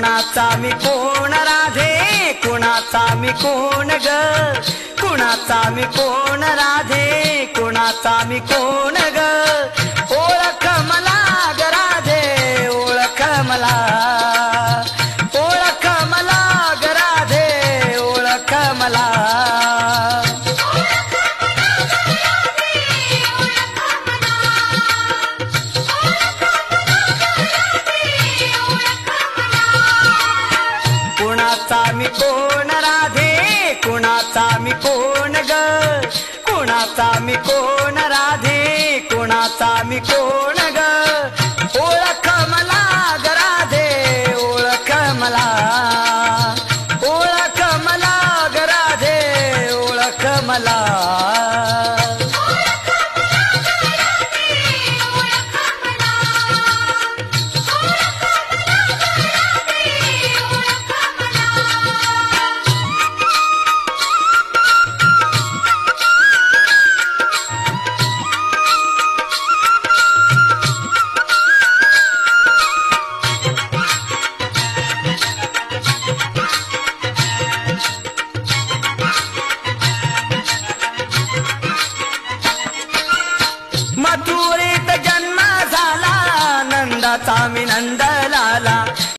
कुणाचा मी कोण राधे, कुणाचा मी कोण ग, कुणाचा मी कोण राधे, कुणाचा मी कोण ग, ओळख मला ग राधे, ओळख मला, ओळख मला ग राधे, ओळख मला. कुणाचा मी कोण राधे, कुणाचा मी कोण ग, कुणाचा मी कोण राधे, कुणाचा मी कोण ग, ओळख मला ग राधे, ओळख मला, ओळख मला ग राधे, ओळख मला. मथुरेत